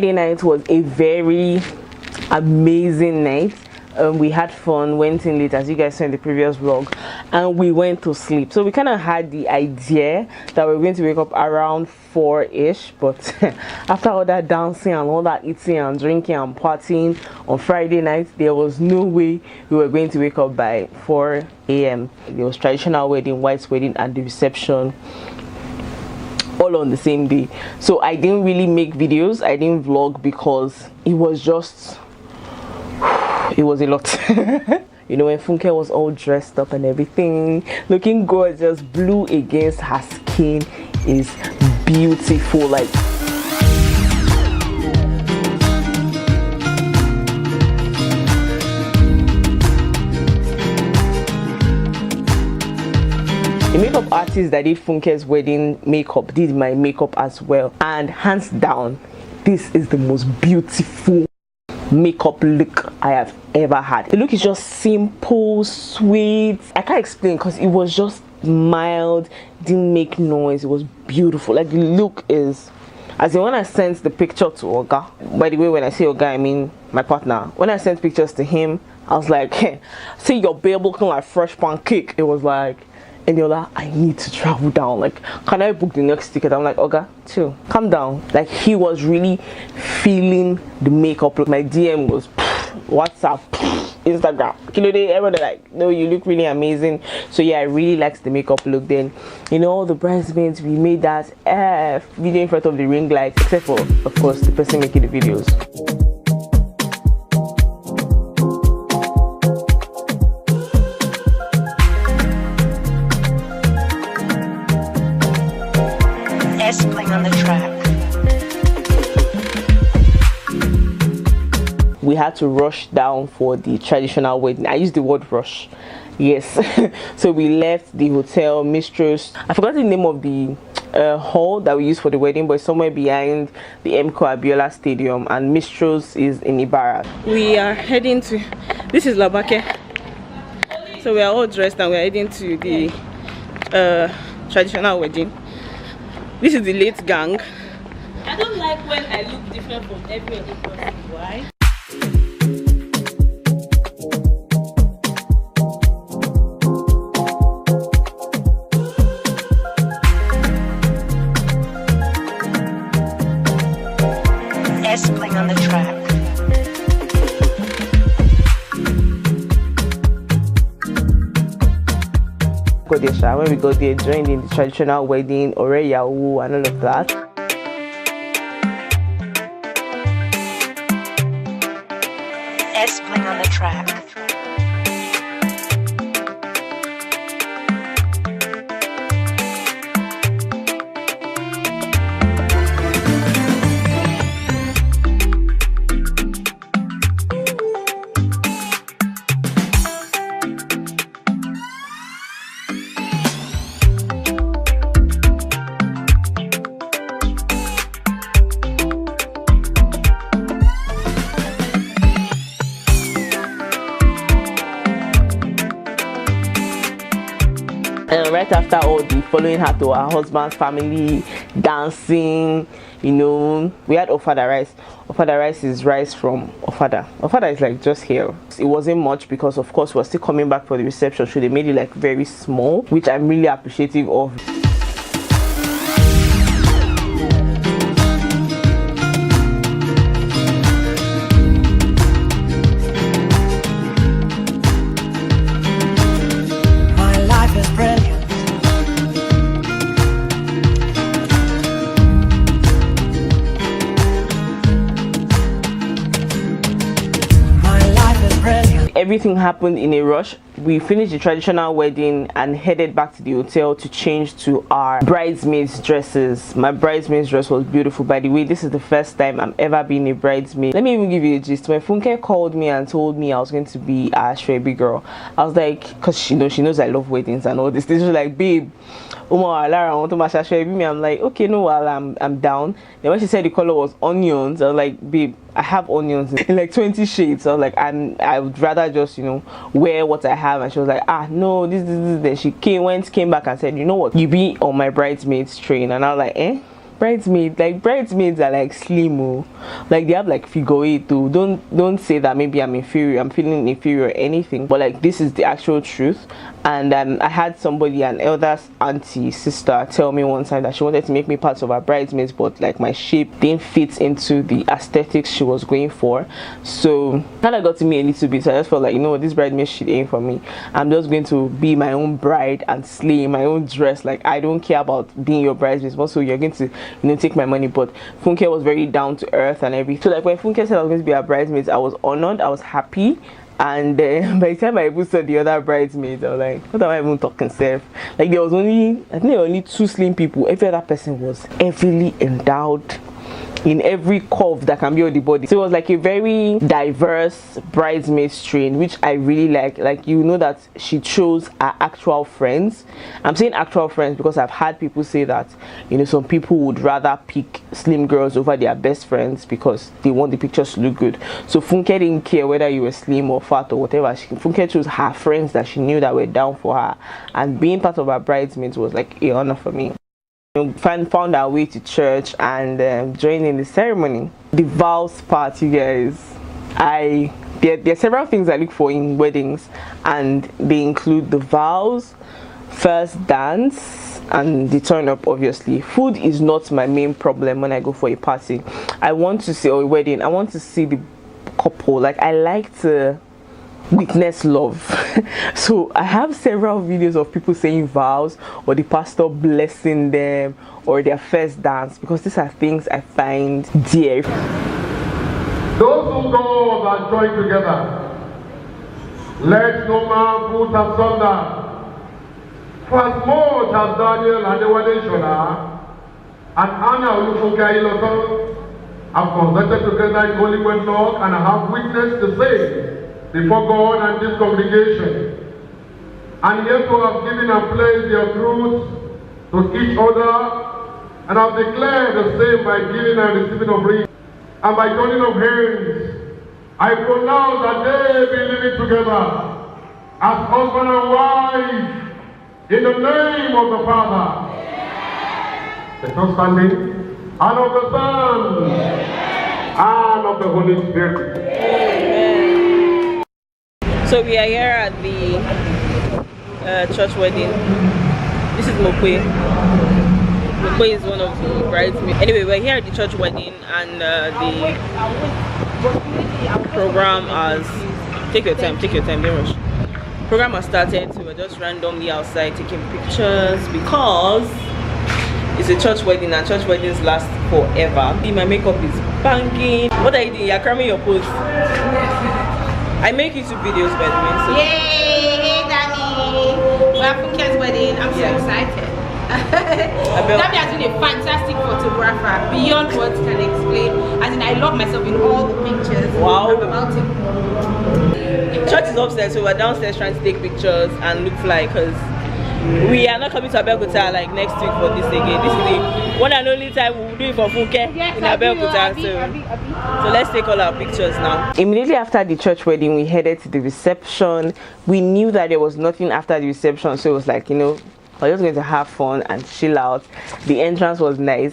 Friday night was a very amazing night. We had fun, went in late as you guys saw in the previous vlog, and we went to sleep. So we kind of had the idea that we were going to wake up around 4ish, but after all that dancing and all that eating and drinking and partying on Friday night, there was no way we were going to wake up by 4 a.m. There was traditional wedding, white wedding, and the reception all on the same day. So I didn't really make videos, I didn't vlog, because it was just it was a lot. You know, when Funke was all dressed up and everything, looking gorgeous, blue against her skin is beautiful. Like, the makeup artist that did Funke's wedding makeup did my makeup as well, and hands down, this is the most beautiful makeup look I have ever had. The look is just simple, sweet. I can't explain because it was just mild, didn't make noise. It was beautiful. Like, the look is, as in when I sent the picture to Oga, by the way, when I say Oga, I mean my partner. When I sent pictures to him, I was like, hey, see your babe looking like fresh pancake. It was like, and you're like, I need to travel down. Like, can I book the next ticket? I'm like, Oga, chill, calm down. Like, he was really feeling the makeup look. My DM was WhatsApp, Instagram, Kilo Day, everybody like, no, you look really amazing. So yeah, I really liked the makeup look. Then, you know, all the bridesmaids, we made that video in front of the ring light, except for, of course, the person making the videos. Playing on the track. We had to rush down for the traditional wedding. I used the word rush, yes. So we left the hotel, Mistress, I forgot the name of the hall that we used for the wedding, but it's somewhere behind the Mko Abiola Stadium, and Mistress is in Ibarra. We are heading to, this is Labake, so we are all dressed and we are heading to the traditional wedding. This is the late gang. I don't like when I look different from every other person. Why? Playing on the track. When we got there, joined in the traditional wedding, Oreyawu, and all of that. Playing on the track. And right after all the following her to her husband's family, dancing, you know, we had ofada rice. Ofada rice is rice from ofada. Ofada is like just here. It wasn't much because of course we're still coming back for the reception, so they made it like very small, which I'm really appreciative of. Everything happened in a rush. We finished the traditional wedding and headed back to the hotel to change to our bridesmaids dresses. My bridesmaids dress was beautiful. By the way, this is the first time I'm ever being a bridesmaid. Let me even give you a gist. When Funke called me and told me I was going to be a Ashwebi girl, I was like, because she knows I love weddings and all this. This was like, babe, I'm like, okay, no, well, I'm down. Then when she said the color was onions, I was like, babe, I have onions in like 20 shades. So I was like, I would rather just, you know, wear what I have. And she was like, no, this. Then she came back and said, you know what, you be on my bridesmaids train. And I was like, bridesmaids, like bridesmaids are like slim, oh. Like they have like figure eight too. Don't say that maybe I'm inferior, I'm feeling inferior or anything, but like this is the actual truth. And I had somebody, an elder auntie sister, tell me one time that she wanted to make me part of her bridesmaids, but like my shape didn't fit into the aesthetics she was going for. So kind of got to me a little bit. So I just felt like, you know what, this bridesmaid shit ain't for me. I'm just going to be my own bride and slay my own dress. Like I don't care about being your bridesmaid. Also, you're going to, you know, take my money. But Funke was very down to earth and everything. So like when Funke said I was going to be her bridesmaid, I was honored, I was happy. And by the time I even saw the other bridesmaids, I was like, what am I even talking, Seth? Like there was only, I think there were only 2 slim people. Every other person was heavily endowed in every curve that can be on the body. So it was like a very diverse bridesmaid strain, which I really like you know that she chose her actual friends. I'm saying actual friends because I've had people say that, you know, some people would rather pick slim girls over their best friends because they want the pictures to look good. So Funke didn't care whether you were slim or fat or whatever. Funke chose her friends that she knew that were down for her, and being part of her bridesmaids was like a honor for me. Found our way to church and joined in the ceremony. The vows part, you guys, there are several things I look for in weddings, and they include the vows, first dance, and the turn up. Obviously food is not my main problem when I go for a party. I want to see, or a wedding, I want to see the couple. Like I like to witness love. So I have several videos of people saying vows, or the pastor blessing them, or their first dance, because these are things I find dear. Those who go are joined together. Let no man put asunder. For as much as Daniel and the Wadeshona and Anna Ulufunke have consented together in holy wedlock, and have witnessed the same before God and this congregation, and yet to have given and placed their truth to each other, and have declared the same by giving and receiving of rings, and by joining of hands, I pronounce that they be living together as husband and wife in the name of the Father, the understanding, and of the Son, and of the Holy Spirit. Amen. So we are here at the church wedding. This is Mokwe. Mokwe is one of the bridesmaids. Anyway, we're here at the church wedding, and the program has... Take your time, don't rush. Program has started, so we're just randomly outside taking pictures because it's a church wedding, and church weddings last forever. My makeup is banging. What are you doing? You're cramming your pose. I make YouTube videos, by the way. So. Yay! Hey, Damie! We're at Funke's wedding. I'm so excited. Damie has been a fantastic photographer, beyond words can explain. As in, I love myself in all the pictures. Wow! I'm about to... Church is upstairs, so we're downstairs trying to take pictures and look fly, because we are not coming to Abeokuta like next week for this again. This is the one and only time we'll do it for Funke in Abeokuta. So let's take all our pictures now. Immediately after the church wedding, we headed to the reception. We knew that there was nothing after the reception, so it was like, you know, we're just going to have fun and chill out. The entrance was nice.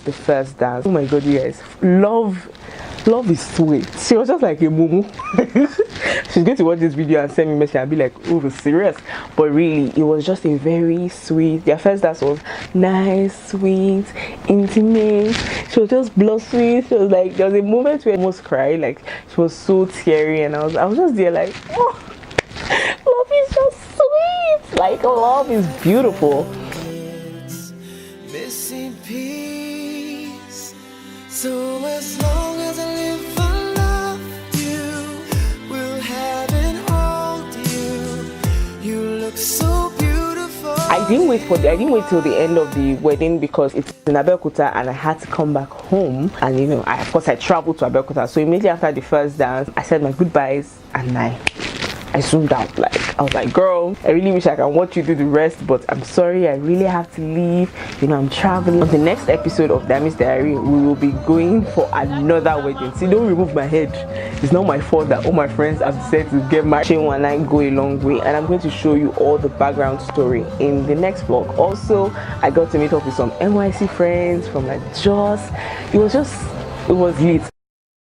The first dance. Oh my god, you guys, love love is sweet. She was just like a mumu. She's going to watch this video and send me a message and be like, oh, serious. But really, it was just a very sweet. Their first dance was nice, sweet, intimate. She was just blushing. She was like, there was a moment where I almost cried. Like, she was so teary, and I was just there like, oh, love is just sweet. Like, love is beautiful. Missing peace. So as long as I live, I love you. Will have and hold you. You look so beautiful. I didn't wait till the end of the wedding because it's in Abeokuta and I had to come back home. And you know, of course I traveled to Abeokuta. So immediately after the first dance, I said my goodbyes and I zoomed out. Like, I was like, girl, I really wish I can watch you do the rest, but I'm sorry, I really have to leave. You know, I'm traveling. On the next episode of Damie's Diary, we will be going for another wedding. See, don't remove my head. It's not my fault that all my friends have decided to get married. She and I go a long way, and I'm going to show you all the background story in the next vlog. Also, I got to meet up with some NYC friends from like Jos. It was lit.